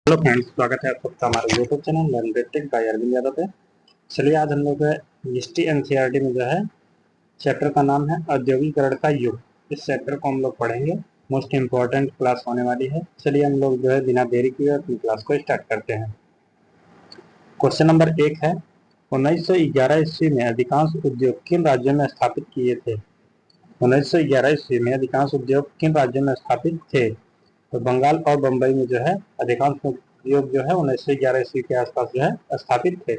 Hello friends, स्वागत है आप सबका हमारे YouTube channel learn with tech by Arvind Yadav पे। चलिए आज हम लोग हिस्ट्री एनसीईआरटी में जो है चैप्टर का नाम है औद्योगिकरण का युग। इस चैप्टर को हम लोग पढ़ेंगे। मोस्ट इम्पोर्टेंट क्लास होने वाली है। चलिए हम लोग जो है बिना देरी किए अपनी क्लास को स्टार्ट करते हैं। क्वेश्चन नंबर 1 है, 1911 ईस्वी में अधिकांश उद्योग किन राज्यों में स्थापित किए थे? 1911 ईस्वी में अधिकांश उद्योग किन राज्यों में स्थापित थे? तो बंगाल और बंबई में जो है अधिकांश उद्योग जो है 1911 ईस्वी के आसपास जो है स्थापित थे।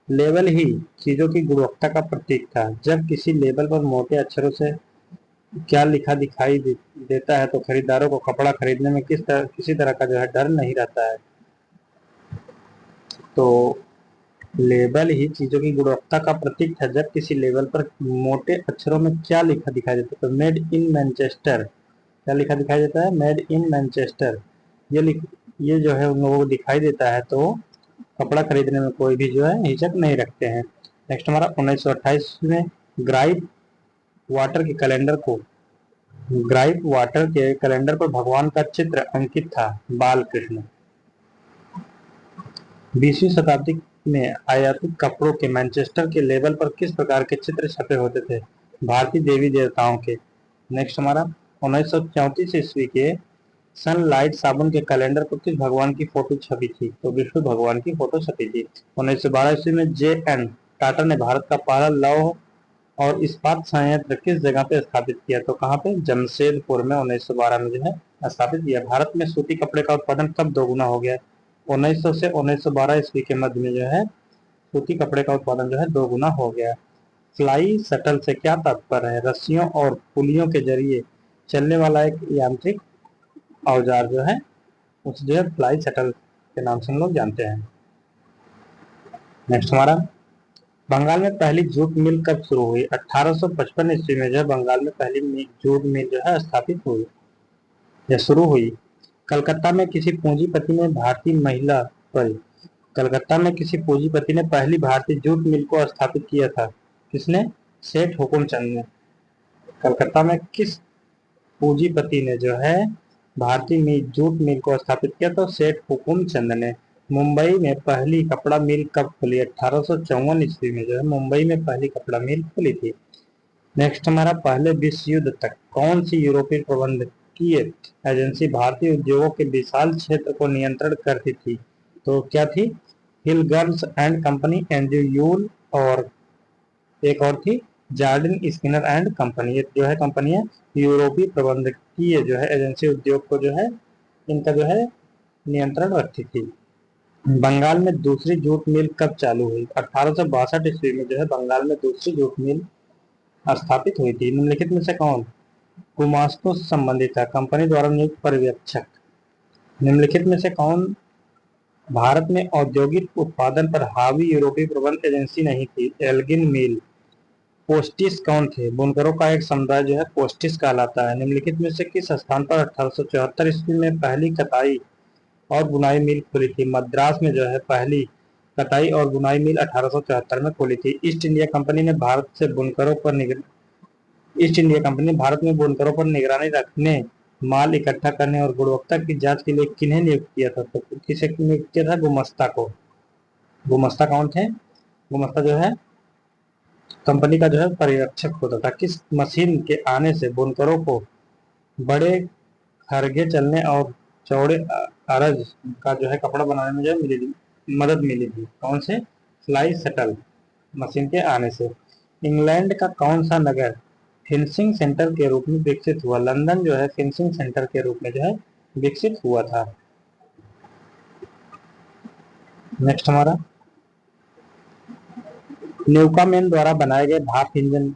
लेबल ही चीजों की गुणवत्ता का प्रतीक था। जब किसी लेबल पर मोटे अक्षरों से क्या लिखा दिखाई देता है तो खरीदारों को कपड़ा खरीदने में किसी तरह का जो है डर नहीं रहता है। तो लेबल ही चीजों की गुणवत्ता का प्रतीक था। जब किसी लेबल पर मोटे अक्षरों में क्या लिखा दिखाई देता है तो मेड इन मैनचेस्टर, क्या लिखा दिखाई देता है? Made in Manchester. ये जो है उन लोगों को दिखाई देता है तो कपड़ा खरीदने में कोई भी जो है हिचक नहीं रखते हैं। नेक्स्ट हमारा 1928 में ग्राइप वाटर के कैलेंडर को ग्राइप वाटर के कैलेंडर पर भगवान का चित्र अंकित था, बाल कृष्ण। 20वीं शताब्दी में आयातित कपड़ों के मैनचेस्टर के लेबल पर किस प्रकार के चित्र छपे होते थे? भारतीय देवी देवताओं के। नेक्स्ट हमारा 1934 ईस्वी के सनलाइट साबुन के कैलेंडर पर किस भगवान की फोटो छपी थी? तो विष्णु भगवान की फोटो छपी थी। 1912 ईस्वी में जे.एन. टाटा ने भारत का पहला लौह और इस्पात संयंत्र किस जगह पे स्थापित किया? तो कहाँ पे? जमशेदपुर में 1912 में जो है स्थापित किया। भारत में सूती कपड़े का उत्पादन कब दोगुना हो गया? 1900 से 1912 ईस्वी के मध्य में जो है सूती कपड़े का उत्पादन जो है दोगुना हो गया। फ्लाई शटल से क्या तात्पर्य है? रस्सियों और पुलियों के जरिए चलने वाला एक यांत्रिक औजार जो है उस जो है फ्लाई शटल के नाम से हम लोग जानते हैं। नेक्स्ट हमारा बंगाल में पहली जूट मिल कब शुरू हुई? 1855 ईस्वी में जो है बंगाल में पहली जूट मिल जो है स्थापित हुई या शुरू हुई। कलकत्ता में किसी पूंजीपति ने भारतीय महिला पर कलकत्ता में किसी पूंजीपति ने पहली भारतीय जूट मिल को स्थापित किया था। किसने? सेठ हुकुमचंद ने। कलकत्ता में किस पूंजीपति ने जो है भारतीय जूट मिल को स्थापित किया? तो सेठ हुकुमचंद ने। मुंबई में पहली कपड़ा मिल कब खुली? 1854 ईस्वी में जो है मुंबई में पहली कपड़ा मिल खुली थी। नेक्स्ट हमारा पहले विश्व युद्ध तक कौन सी यूरोपीय प्रबंधकीय एजेंसी भारतीय उद्योगों के विशाल क्षेत्र को नियंत्रण करती थी? तो क्या थी? हिलगर्न्स एंड कंपनी, एंड्रयू यूल और एक और थी जार्डिन स्किनर एंड कंपनी। ये जो है कंपनी है यूरोपीय प्रबंधकीय जो है एजेंसी उद्योग को जो है इनका जो है नियंत्रण रखती थी। बंगाल में दूसरी जूट मिल कब चालू हुई? 1862 ईस्वी में जो है बंगाल में दूसरी जूट मिल स्थापित हुई थी। निम्नलिखित में से कौन गुमास्तों से संबंधित था? कंपनी द्वारा नियुक्त पर्यवेक्षक। निम्नलिखित में से कौन भारत में औद्योगिक उत्पादन पर हावी यूरोपीय प्रबंध एजेंसी नहीं थी? एल्गिन मिल। पोस्टिस कौन थे? बुनकरों का एक समुदाय जो है पोस्टिस कहलाता है। निम्नलिखित में से किस स्थान पर 1874 ईस्वी में पहली कताई और बुनाई मिल खुली थी? मद्रास में जो है पहली कताई और बुनाई मिल 1874 में खुली थी। ईस्ट इंडिया कंपनी ने भारत में बुनकरों पर निगरानी रखने, माल इकट्ठा करने और गुणवत्ता की जांच के लिए किन्हें नियुक्त किया था? तो किसे नियुक्त किया था? गुमस्ता को। गुमस्ता कौन थे? गुमस्ता जो है कंपनी का जो है पर्यवेक्षक होता था। किस मशीन के आने से बुनकरों को बड़े खरगे चलने और चौड़े अरज का जो है कपड़ा बनाने में जो है मदद मिली थी? कौन से? फ्लाई शटल मशीन के आने से। इंग्लैंड का कौन सा नगर फिनिशिंग सेंटर के रूप में विकसित हुआ? लंदन जो है फिनिशिंग सेंटर के रूप में जो है विकसित हुआ था। नेक्स्ट हमारा न्यूकामेन द्वारा बनाए गए भाप इंजन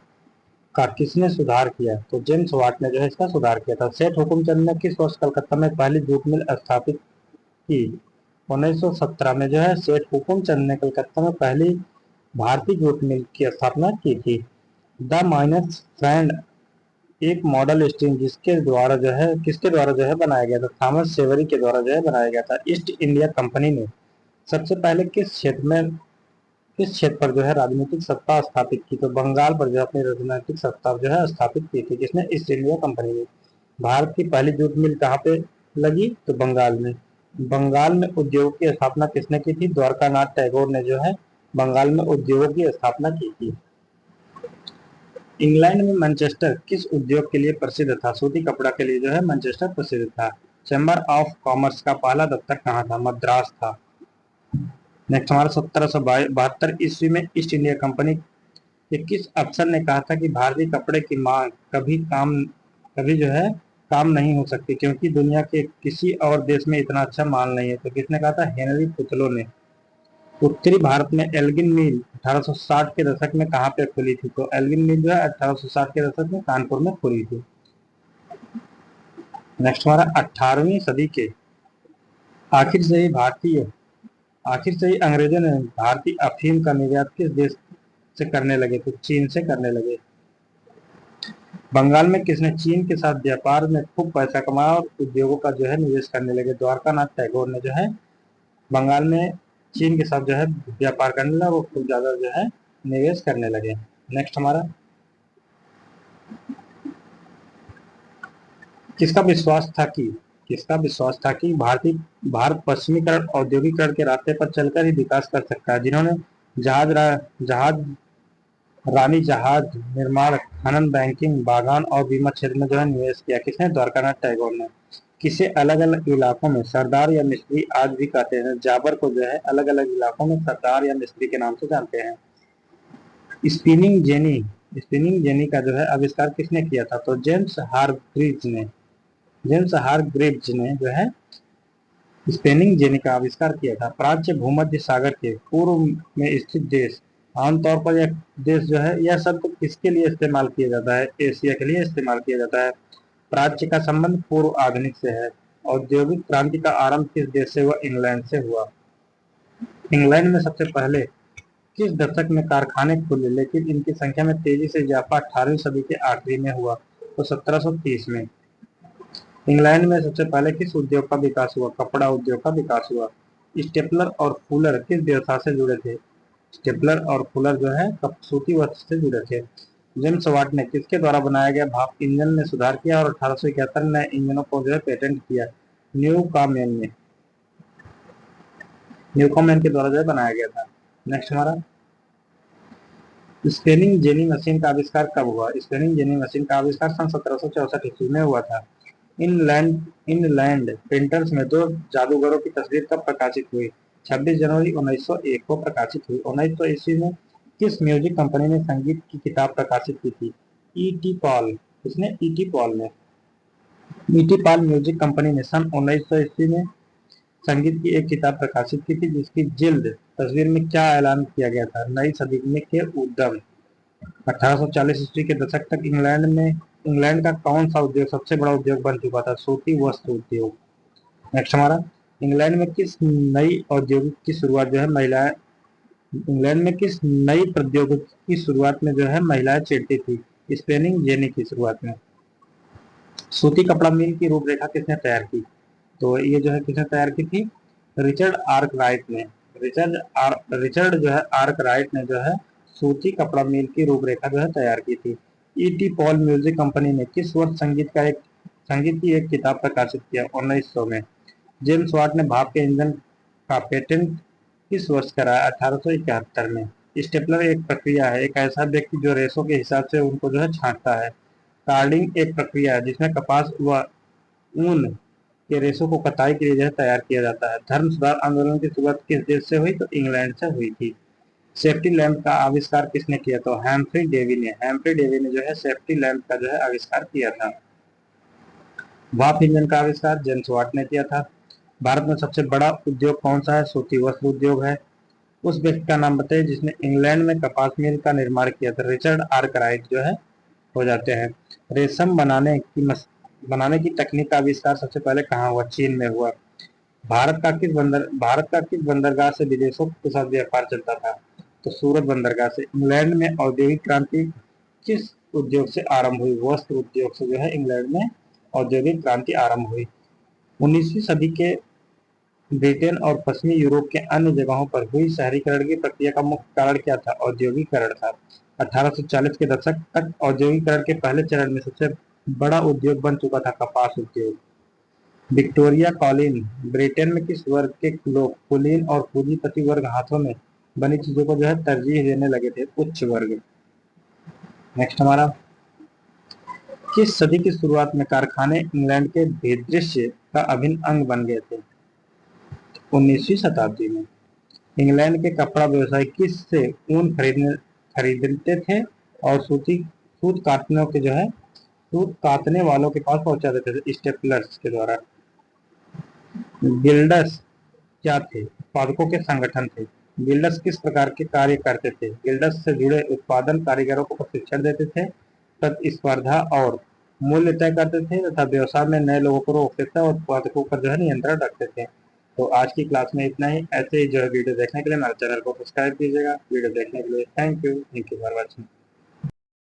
का किसने सुधार किया? तो जेम्स वाट ने जो है इसका सुधार किया था। सेठ हुकुमचंद ने किस वर्ष कलकत्ता में पहली जूट मिल स्थापित की? 1917 में जो है सेठ हुकुमचंद ने कलकत्ता में पहली भारतीय जूट मिल की स्थापना की थी। द माइनस फ्रेंड एक मॉडल स्टीम किसके द्वारा जो है बनाया गया था? थॉमस सेवरी के द्वारा जो है बनाया गया था। ईस्ट इंडिया कंपनी ने सबसे पहले किस क्षेत्र पर जो है राजनीतिक सत्ता स्थापित की? तो बंगाल पर जो है अपनी राजनीतिक सत्ता जो है स्थापित की थी। किसने? ईस्ट इंडिया कंपनी ने। भारत की पहली जूट मिल कहाँ पे लगी? तो बंगाल में। बंगाल में उद्योग की स्थापना किसने की थी? द्वारकानाथ टैगोर ने जो है बंगाल में उद्योगों की स्थापना की थी। इंग्लैंड में मैनचेस्टर किस उद्योग के लिए प्रसिद्ध था? सूती कपड़ा के लिए जो है मैनचेस्टर प्रसिद्ध था। चैम्बर ऑफ कॉमर्स का पहला दफ्तर कहाँ था? मद्रास था। नेक्स्ट हमारा 1772 ईस्वी में ईस्ट इंडिया कंपनी के किस अफसर ने कहा था कि भारतीय कपड़े की मांग कभी जो है काम नहीं हो सकती, क्योंकि दुनिया के किसी और देश में इतना अच्छा माल नहीं है? तो किसने कहा था? हेनरी पुथलो ने। उत्तरी भारत में एल्गिन मिल 1860 के दशक में कहाँ पे खुली थी? तो एल्गिन मिल जो है 1860 के दशक में कानपुर में खुली थी। नेक्स्ट हमारा 18वीं सदी के आखिर से ही भारतीय आखिर से ही अंग्रेजों ने भारतीय अफीम का निर्यात किस देश से करने लगे? तो चीन से करने लगे। बंगाल में किसने चीन के साथ व्यापार में खूब पैसा कमाया और उद्योगों का जो है निवेश करने लगे? द्वारकानाथ टैगोर ने जो है बंगाल में चीन के साथ जो है व्यापार करने लगा, वो खूब ज्यादा जो है निवेश करने लगे। नेक्स्ट हमारा किसका विश्वास था कि भारत पश्चिमीकरण औद्योगिकरण के रास्ते पर चलकर ही विकास कर सकता है? जिन्होंने जहाज रानी जहाज निर्माण, खनन, बैंकिंग, बागान और बीमा क्षेत्र में जो है निवेश किया? किसने? द्वारकानाथ टैगोर ने। किसे अलग अलग इलाकों में सरदार या मिस्त्री आज भी कहते हैं? जाबर को जो है अलग अलग इलाकों में सरदार या मिस्त्री के नाम से जानते हैं। स्पिनिंग जेनी का जो है आविष्कार किसने किया था? तो जेम्स हारग्रीव्स ने जो है स्पिनिंग जेनी का आविष्कार किया था। प्राच्य भूमध्य सागर के पूर्व में स्थित देश, आमतौर पर यह देश जो है यह शब्द किसके लिए इस्तेमाल किया जाता है? एशिया के लिए इस्तेमाल किया जाता है। प्राच्य का संबंध पूर्व आधुनिक से है। औद्योगिक क्रांति का आरंभ किस देश से हुआ? इंग्लैंड से हुआ। इंग्लैंड में सबसे पहले किस दशक में कारखाने खुले, लेकिन इनकी संख्या में तेजी से इजाफा 18वीं सदी के आखिरी में हुआ? तो 1730 में। इंग्लैंड में सबसे पहले किस उद्योग का विकास हुआ? कपड़ा उद्योग का विकास हुआ। स्टेपलर और फुलर किस व्यवसाय से जुड़े थे? स्टेपलर और फुलर जो है सूती वस्त्र से जुड़े थे। जेम्स वाट ने किसके द्वारा बनाया गया भाप इंजन में सुधार किया और 1871 नए इंजनों को जो है पेटेंट किया? न्यूकॉमेन के द्वारा जो है बनाया गया था। नेक्स्ट हमारा स्पेनिंग जेनी मशीन का आविष्कार कब हुआ? स्पेनिंग जेनी मशीन का आविष्कार सन 1764 ईस्वी में हुआ था। इनलैंड प्रिंटर्स में दो जादूगरों की तस्वीर कब प्रकाशित हुई? 26 जनवरी 1901 को प्रकाशित हुई। 1900 ईस्वी में किस म्यूजिक कंपनी ने संगीत की किताब प्रकाशित की थी? ET Paul. इसने ईटी पॉल ने ईटी पॉल म्यूजिक कंपनी ने सन 1900 ईस्वी में संगीत की एक किताब प्रकाशित की थी, जिसकी जिल्द तस्वीर में क्या ऐलान किया गया था? नई सदी में के उद्यम। 1840 ईस्वी के दशक तक इंग्लैंड का कौन सा उद्योग सबसे बड़ा उद्योग बन चुका था? सूती वस्त्र उद्योग। नेक्स्ट हमारा इंग्लैंड में किस नई औद्योगिक की शुरुआत जो है महिलाएं इंग्लैंड में किस नई प्रौद्योगिकी की शुरुआत में जो है महिलाएं चिढ़ती थी? स्पेनिंग जेनी की शुरुआत में। सूती कपड़ा मिल की रूपरेखा किसने तैयार की? तो ये जो है किसने तैयार की थी? रिचर्ड आर्कराइट ने। रिचर्ड जो है आर्कराइट ने जो है सूती कपड़ा मिल की रूपरेखा जो है तैयार की थी। ईटी पॉल म्यूजिक कंपनी ने किस वर्ष संगीत की एक किताब प्रकाशित किया? 1900 में। जेम्स वाट ने भाप के इंजन का पेटेंट किस वर्ष कराया? 1871 में। स्टेपलर एक प्रक्रिया है, एक ऐसा व्यक्ति जो रेशों के हिसाब से उनको जो है छांटता है। कार्डिंग एक प्रक्रिया है जिसमें कपास व ऊन के रेशों को कताई के लिए जो है तैयार किया जाता है। धर्म सुधार आंदोलन की शुरुआत किस देश से हुई? तो इंग्लैंड से हुई थी। सेफ्टी लैंप का आविष्कार किसने किया? तो हैम्फ्री डेवी ने जो है सेफ्टी लैंप का जो है आविष्कार किया था। भाप इंजन का आविष्कार जेम्स वाट ने किया था। भारत में सबसे बड़ा उद्योग कौन सा है? सूती वस्त्र उद्योग है। उस व्यक्ति का नाम बताइए जिसने इंग्लैंड में कपास मिल का निर्माण किया था? रिचर्ड आर्कराइट जो है हो जाते हैं। रेशम बनाने की तकनीक का आविष्कार सबसे पहले कहाँ हुआ? चीन में हुआ। भारत का किस बंदरगाह से विदेशों के साथ व्यापार चलता था? तो सूरत बंदरगाह से। इंग्लैंड में औद्योगिक क्रांति किस उद्योग से आरंभ हुई? वस्त्र उद्योग से जो है इंग्लैंड में औद्योगिक क्रांति आरंभ हुई। 19वीं सदी के ब्रिटेन और पश्चिमी यूरोप के अन्य जगहों पर हुई शहरीकरण की प्रक्रिया का मुख्य कारण क्या था? औद्योगिकरण था। 1840 के दशक तक औद्योगिकरण के पहले चरण में सबसे बड़ा उद्योग बन चुका था कपास उद्योग। विक्टोरिया कॉलिन ब्रिटेन में किस वर्ग के लोग कुलीन और पूंजीपति वर्ग हाथों में बनी चीजों को जो है तरजीह देने लगे थे, उच्च वर्ग। नेक्स्ट हमारा, किस सदी की शुरुआत में कारखाने इंग्लैंड के परिदृश्य का अभिन्न अंग बन गए थे? 19वीं शताब्दी में। इंग्लैंड के कपड़ा व्यवसायी किस से ऊन खरीदते थे और सूत कातने वालों के पास पहुंचा देते थे, स्टेपलर्स के द्वारा। गिल्ड्स क्या थे? उत्पादकों के संगठन थे। गिल्ड्स किस प्रकार के कार्य करते थे? गिल्ड्स से जुड़े उत्पादन कारीगरों को प्रशिक्षण देते थे, प्रतिस्पर्धा और मूल्य तय करते थे तथा व्यवसाय में नए लोगों को रोकते थे और उत्पादकों पर जो है नियंत्रण रखते थे। तो आज की क्लास में इतना ही। ऐसे ही जो है वीडियो देखने के लिए हमारे चैनल को सब्सक्राइब कीजिएगा। वीडियो देखने के लिए थैंक यू फॉर वॉचिंग।